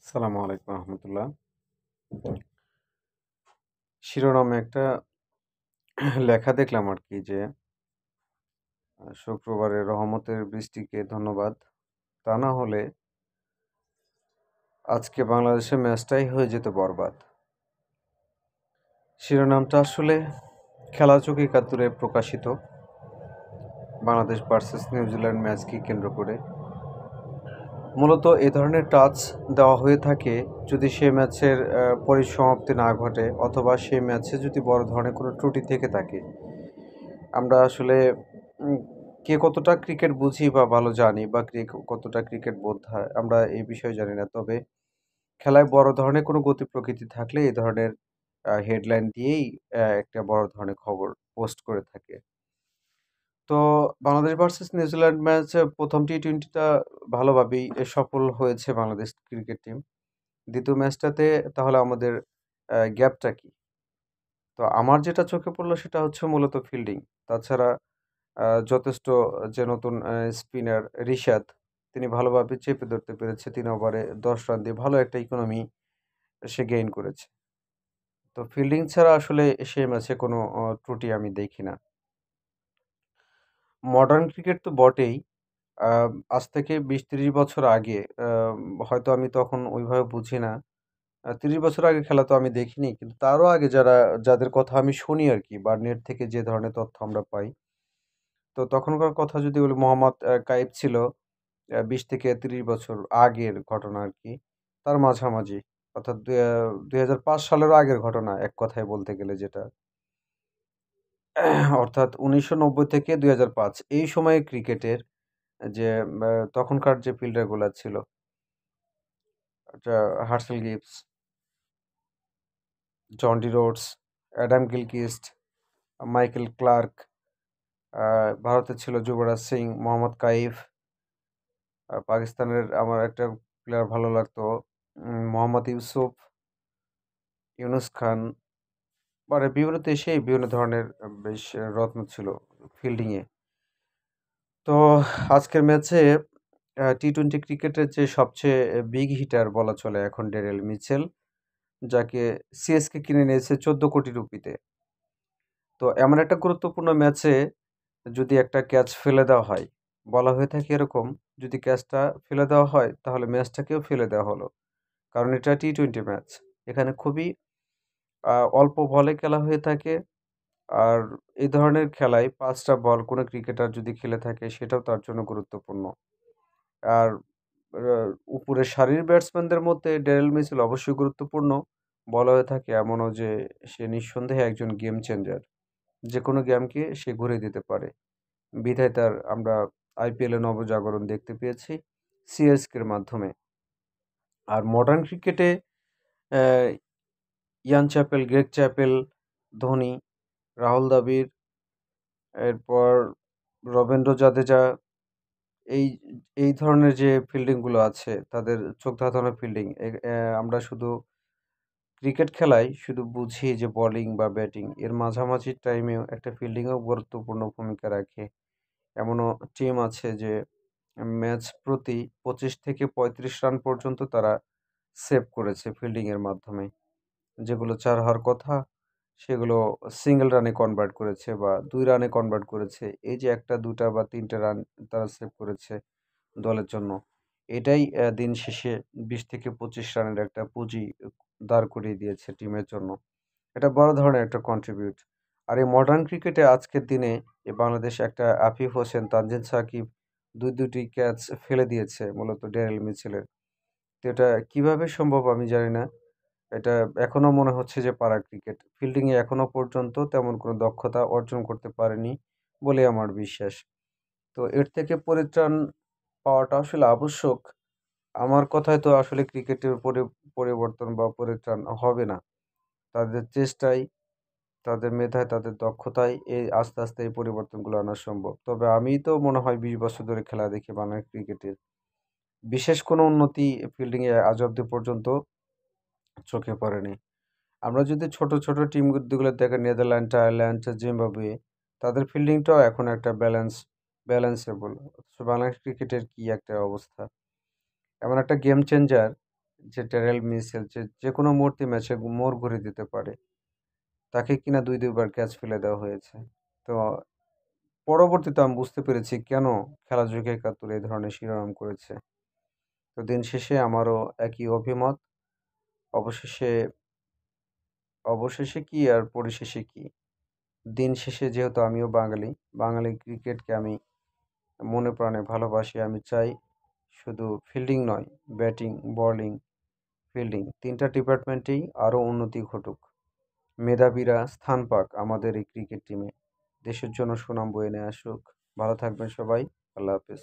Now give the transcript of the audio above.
আসসালামু আলাইকুম রহমতুল্লাহ। শিরোনামে একটা লেখা দেখলাম আর কি যে শুক্রবারে রহমতের বৃষ্টিকে ধন্যবাদ। তা না হলে আজকে বাংলাদেশের ম্যাচটাই হয়ে যেত বরবাদ। শিরোনামটা আসলে খেলা চোখ একাত্তরে প্রকাশিত বাংলাদেশ ভার্সেস নিউজিল্যান্ড ম্যাচকে কেন্দ্র করে। মূলত এ ধরনের টাচ দেওয়া হয়ে থাকে যদি সে ম্যাচের পরিসমাপ্তি না ঘটে অথবা সেই ম্যাচে যদি বড় ধরনের কোনো ত্রুটি থেকে থাকে। আমরা আসলে উম কে কতটা ক্রিকেট বুঝি বা ভালো জানি বা কতটা ক্রিকেট বোদ্ধা আমরা এই বিষয়ে জানি না। তবে খেলায় বড় ধরনের কোনো গতি প্রকৃতি থাকলে এই ধরনের হেডলাইন দিয়েই একটা বড় ধরনের খবর পোস্ট করে থাকে। তো বাংলাদেশ ভার্সেস নিউজিল্যান্ড ম্যাচে ১ম টি-টোয়েন্টিটা ভালোভাবেই সফল হয়েছে বাংলাদেশ ক্রিকেট টিম। ২য় ম্যাচটাতে তাহলে আমাদের গ্যাপটা কি? তো আমার যেটা চোখে পড়লো সেটা হচ্ছে মূলত ফিল্ডিং। তাছাড়া যথেষ্ট যে নতুন স্পিনার রিশাদ, তিনি ভালোভাবে চেপে ধরতে পেরেছে। ৩ ওভারে ১০ রান দিয়ে ভালো একটা ইকোনমি সে গেইন করেছে। তো ফিল্ডিং ছাড়া আসলে সেই ম্যাচে কোনো ত্রুটি আমি দেখি না। মডার্ন ক্রিকেট তো বটেই। আ আজ থেকে ২০-৩০ বছর আগে হয়তো আমি তখন ওইভাবে বুঝি না। ৩০ বছর আগে খেলা তো আমি দেখিনি। কিন্তু তারও আগে যাদের কথা আমি শুনি আরকি বা নেট থেকে যে ধরনের তথ্য আমরা পাই। তো তখনকার কথা যদি বলি মোহাম্মদ কাইফ ছিল ২০ থেকে ৩০ বছর আগের ঘটনা আরকি। তার মাঝামাঝি অর্থাৎ ২০০৫ সালেরও আগের ঘটনা এক কথায় বলতে গেলে যেটা। অর্থাৎ ১৯৯০ থেকে ২০০৫ এই সময়ে ক্রিকেটের যে তখনকার যে ফিল্ডার গুলা ছিল, Herschelle Gibbs, Jonty Rhodes, Adam Gilchrist, Michael Clarke, আ ভারতে ছিল যুবরাজ সিং, মোহাম্মদ কাইফ, পাকিস্তানের আমার একটা প্লেয়ার ভালো লাগতো মোহাম্মদ ইউসুফ, ইউনুস খান। মানে বিভিন্ন দেশেই বিভিন্ন ধরনের বেশ রত্ন ছিল ফিল্ডিংয়ে। তো আজকের ম্যাচে টি-টোয়েন্টি ক্রিকেটের যে সবচেয়ে বিগ হিটার বলা চলে এখন ডেরেল মিচেল, যাকে সিএসকে কিনে নিয়েছে ১৪ কোটি রুপিতে। তো এমন একটা গুরুত্বপূর্ণ ম্যাচে যদি একটা ক্যাচ ফেলে দেওয়া হয়, বলা হয়ে থাকে এরকম, যদি ক্যাচটা ফেলে দেওয়া হয় তাহলে ম্যাচটাকেও ফেলে দেওয়া হলো। কারণ এটা টি-টোয়েন্টি ম্যাচ। এখানে খুবই অল্প বলে খেলা হয়ে থাকে। আর এই ধরনের খেলায় ৫ টা বল কোনো ক্রিকেটার যদি খেলে থাকে সেটাও তার জন্য গুরুত্বপূর্ণ। আর আ উপরের সারির ব্যাটসম্যানদের মধ্যে ড্যারেল মিচেল অবশ্যই গুরুত্বপূর্ণ। বলা হয়ে থাকে এমনও যে সে নিঃসন্দেহে একজন গেম চেঞ্জার। যেকোনো গেমকে সে ঘুরিয়ে দিতে পারে। বিধায় তার আমরা আইপিএলে নবজাগরণ দেখতে পেয়েছি সিএসকের মাধ্যমে। আর মডার্ন ক্রিকেটে অ্যা Ian Chappell, Greg Chappell, Dhoni, Rahul Dravid, এরপর রবীন্দ্র জাদেজা এই এই ধরনের যে ফিল্ডিং গুলো আছে তাদের চোখ ধাঁধানো ফিল্ডিং আমরা শুধু ক্রিকেট খেলায় শুধু বুঝি যে বোলিং বা ব্যাটিং এর মাঝামাঝি টাইমেও একটা ফিল্ডিংও গুরুত্বপূর্ণ ভূমিকা রাখে। এমনও টিম আছে যে ম্যাচ প্রতি ২৫ থেকে ৩৫ রান পর্যন্ত তারা সেভ করেছে ফিল্ডিং এর মাধ্যমে। যেগুলো ৪ হওয়ার কথা সেগুলো সিঙ্গল রানে কনভার্ট করেছে বা ২ রানে কনভার্ট করেছে। এই যে ১ টা ২ টা বা ৩ টে রান তারা সেভ করেছে দলের জন্য। এটাই দিন শেষে ২০ থেকে ২৫ রানের একটা পুঁজি দাঁড় করিয়ে দিয়েছে টিমের জন্য। এটা বড় ধরনের একটা কন্ট্রিবিউট। আর এই মডার্ন ক্রিকেটে আজকের দিনে বাংলাদেশ একটা আফিফ হোসেন, তানজিদ সাকিব ২টি ক্যাচ ফেলে দিয়েছে মূলত ড্যারেল মিচেলের। তো এটা কিভাবে সম্ভব আমি জানি না। এটা এখনো মনে হচ্ছে যে পাড়া ক্রিকেট। ফিল্ডিংয়ে এখনো পর্যন্ত তেমন কোনো দক্ষতা অর্জন করতে পারেনি বলে আমার বিশ্বাস। তো এর থেকে পরিত্রাণ পাওয়াটা আসলে আবশ্যক। আমার কথায় তো আসলে ক্রিকেটের পরিবর্তন বা পরিত্রাণ হবে না। তাদের চেষ্টায়, তাদের মেধায়, তাদের দক্ষতায় আস্তে, আস্তে এই পরিবর্তনগুলো আনা সম্ভব। তবে আমি তো মনে হয় ২০ বছর ধরে খেলা দেখি বাংলাদেশ ক্রিকেটের। বিশেষ কোনো উন্নতি ফিল্ডিংয়ে আজ অব্দি পর্যন্ত চোখে পড়েনি। আমরা যদি ছোট, ছোট টিমগুলো দেখেন নেদারল্যান্ড, আয়ারল্যান্ড, জিম্বাবুয়ে তাদের ফিল্ডিংটাও এখন একটা ব্যালেন্সেবল। অথচ বাংলাদেশ ক্রিকেটের কি একটা অবস্থা। এমন একটা গেম চেঞ্জার যে ড্যারেল মিচেল যেকোনো মুহূর্তে ম্যাচে মোড় ঘুরিয়ে দিতে পারে, তাকে কিনা ২ বার ক্যাচ ফেলে দেওয়া হয়েছে। তো পরবর্তীতে আমি বুঝতে পেরেছি কেন খেলা যুগে একাত্তর এই ধরনের শিরোনাম করেছে। তো দিন শেষে আমারও একই অভিমত। অবশেষে অবশেষে কি আর পরিশেষে কি? দিন শেষে যেহেতু আমিও বাঙালি, বাঙালি ক্রিকেটকে আমি মনে প্রাণে ভালোবাসি। আমি চাই শুধু ফিল্ডিং নয়, ব্যাটিং, বোলিং, ফিল্ডিং ৩ টা ডিপার্টমেন্টেই আরও উন্নতি ঘটুক। মেধাবীরা স্থান পাক আমাদের এই ক্রিকেট টিমে। দেশের জন্য সুনাম বয়ে নিয়ে আসুক। ভালো থাকবেন সবাই। আল্লাহ হাফেজ।